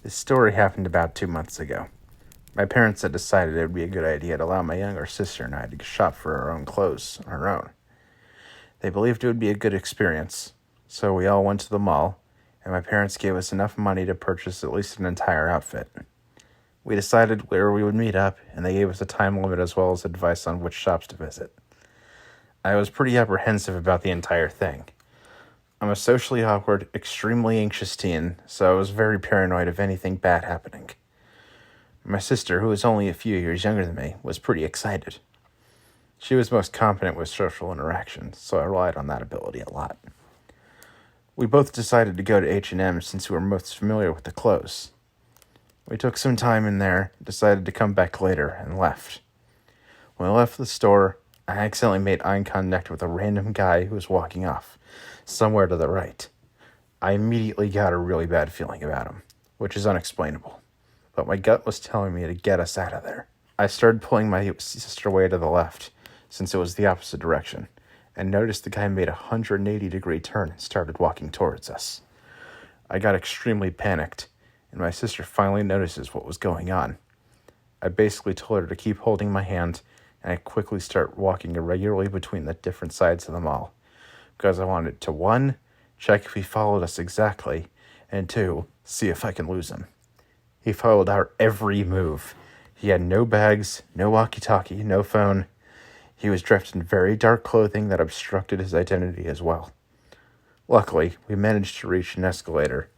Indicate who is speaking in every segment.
Speaker 1: This story happened about 2 months ago. My parents had decided it would be a good idea to allow my younger sister and I to shop for our own clothes on our own. They believed it would be a good experience, so we all went to the mall, and my parents gave us enough money to purchase at least an entire outfit. We decided where we would meet up, and they gave us a time limit as well as advice on which shops to visit. I was pretty apprehensive about the entire thing. I'm a socially awkward, extremely anxious teen, so I was very paranoid of anything bad happening. My sister, who was only a few years younger than me, was pretty excited. She was most competent with social interaction, so I relied on that ability a lot. We both decided to go to H&M since we were most familiar with the clothes. We took some time in there, decided to come back later, and left. When I left the store, I accidentally made eye contact with a random guy who was walking off, somewhere to the right. I immediately got a really bad feeling about him, which is unexplainable, but my gut was telling me to get us out of there. I started pulling my sister away to the left, since it was the opposite direction, and noticed the guy made a 180-degree turn and started walking towards us. I got extremely panicked, and my sister finally notices what was going on. I basically told her to keep holding my hand, and I quickly start walking irregularly between the different sides of the mall, because I wanted to, 1, check if he followed us exactly, and 2, see if I can lose him. He followed our every move. He had no bags, no walkie-talkie, no phone. He was dressed in very dark clothing that obstructed his identity as well. Luckily, we managed to reach an escalator,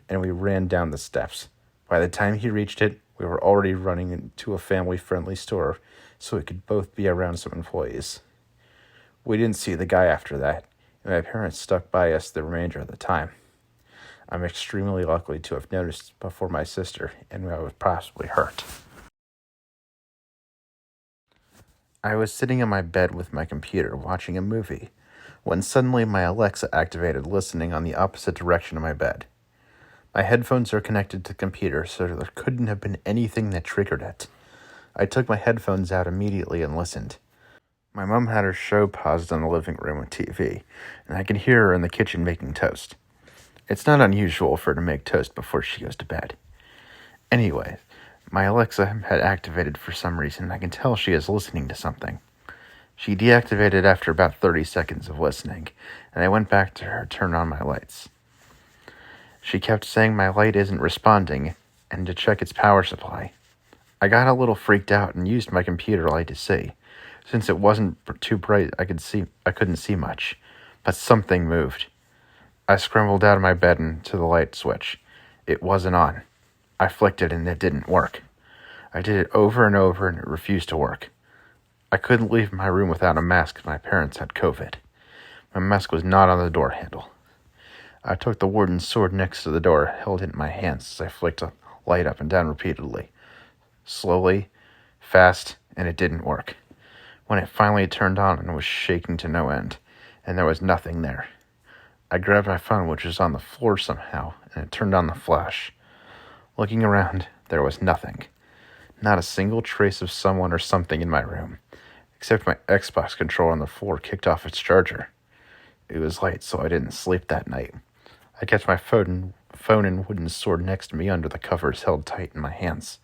Speaker 1: and we ran down the steps. By the time he reached it, we were already running into a family-friendly store, so we could both be around some employees. We didn't see the guy after that, and my parents stuck by us the remainder of the time. I'm extremely lucky to have noticed before my sister, and I was possibly hurt. I was sitting in my bed with my computer watching a movie, when suddenly my Alexa activated listening on the opposite direction of my bed. My headphones are connected to the computer, so there couldn't have been anything that triggered it. I took my headphones out immediately and listened. My mom had her show paused on the living room TV, and I could hear her in the kitchen making toast. It's not unusual for her to make toast before she goes to bed. Anyway, my Alexa had activated for some reason, and I can tell she is listening to something. She deactivated after about 30 seconds of listening, and I went back to her to turn on my lights. She kept saying my light isn't responding, and to check its power supply. I got a little freaked out and used my computer light to see. Since it wasn't too bright, I couldn't see much, but something moved. I scrambled out of my bed and to the light switch. It wasn't on. I flicked it and it didn't work. I did it over and over and it refused to work. I couldn't leave my room without a mask because my parents had COVID. My mask was not on the door handle. I took the wooden sword next to the door, held it in my hands as I flicked the light up and down repeatedly. Slowly, fast, and it didn't work. When it finally turned on and was shaking to no end, and there was nothing there. I grabbed my phone, which was on the floor somehow, and it turned on the flash. Looking around, there was nothing. Not a single trace of someone or something in my room, except my Xbox controller on the floor kicked off its charger. It was late, so I didn't sleep that night. I kept my phone and wooden sword next to me under the covers held tight in my hands.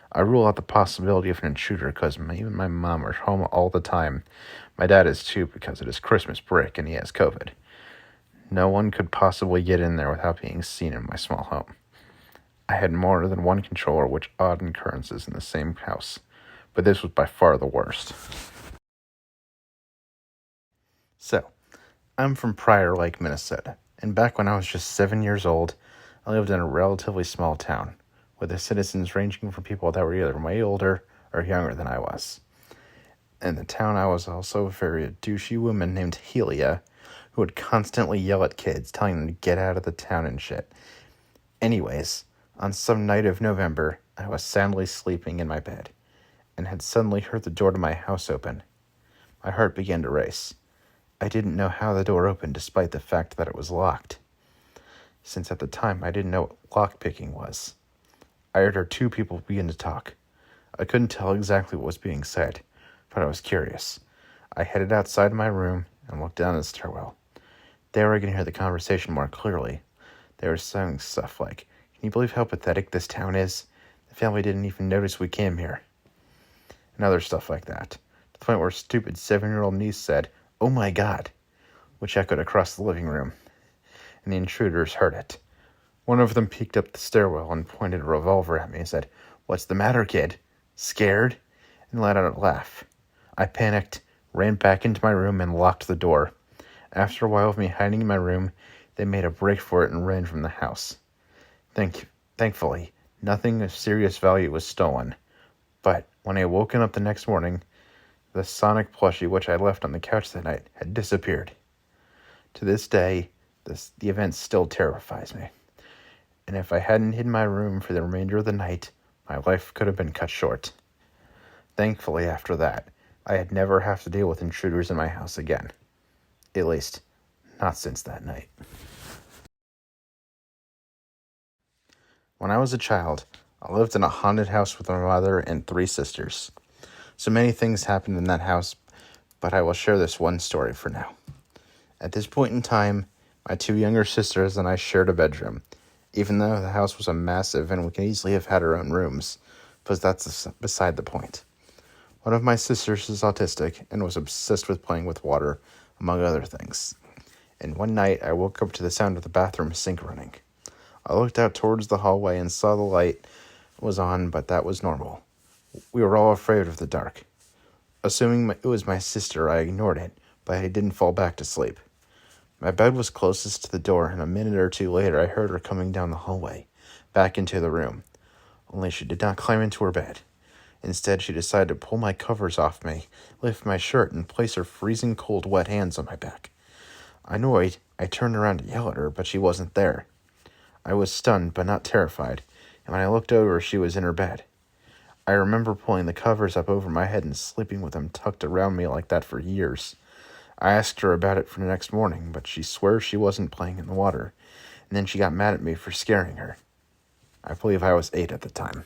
Speaker 1: I rule out the possibility of an intruder because me and my mom are home all the time. My dad is too because it is Christmas break and he has COVID. No one could possibly get in there without being seen in my small home. I had more than one controller, which odd occurrences in the same house, but this was by far the worst. So, I'm from Prior Lake, Minnesota, and back when I was just 7 years old, I lived in a relatively small town, with the citizens ranging from people that were either way older or younger than I was. In the town, I was also a very douchey woman named Helia, who would constantly yell at kids, telling them to get out of the town and shit. Anyways, on some night of November, I was soundly sleeping in my bed, and had suddenly heard the door to my house open. My heart began to race. I didn't know how the door opened despite the fact that it was locked, since at the time I didn't know what lockpicking was. I heard 2 people begin to talk. I couldn't tell exactly what was being said, but I was curious. I headed outside my room and looked down the stairwell. There I could hear the conversation more clearly. They were saying stuff like, Can you believe how pathetic this town is? The family didn't even notice we came here. And other stuff like that. To the point where a stupid 7-year-old niece said, "Oh my God," which echoed across the living room, and the intruders heard it. One of them peeked up the stairwell and pointed a revolver at me and said, "What's the matter, kid? Scared?" and let out a laugh. I panicked, ran back into my room, and locked the door. After a while of me hiding in my room, they made a break for it and ran from the house. Thankfully, nothing of serious value was stolen. But when I woken up the next morning, the Sonic plushie which I left on the couch that night had disappeared. To this day, the event still terrifies me. And if I hadn't hidden my room for the remainder of the night, my life could have been cut short. Thankfully, after that, I had never have to deal with intruders in my house again. At least, not since that night. When I was a child, I lived in a haunted house with my mother and 3 sisters. So many things happened in that house, but I will share this one story for now. At this point in time, my 2 younger sisters and I shared a bedroom, even though the house was a massive and we could easily have had our own rooms, but that's beside the point. One of my sisters is autistic and was obsessed with playing with water, among other things. And one night, I woke up to the sound of the bathroom sink running. I looked out towards the hallway and saw the light was on, but that was normal. We were all afraid of the dark. Assuming it was my sister, I ignored it, but I didn't fall back to sleep. My bed was closest to the door, and a minute or 2 later, I heard her coming down the hallway, back into the room. Only she did not climb into her bed. Instead, she decided to pull my covers off me, lift my shirt, and place her freezing cold, wet hands on my back. Annoyed, I turned around to yell at her, but she wasn't there. I was stunned, but not terrified, and when I looked over, she was in her bed. I remember pulling the covers up over my head and sleeping with them tucked around me like that for years. I asked her about it for the next morning, but she swears she wasn't playing in the water, and then she got mad at me for scaring her. I believe I was 8 at the time.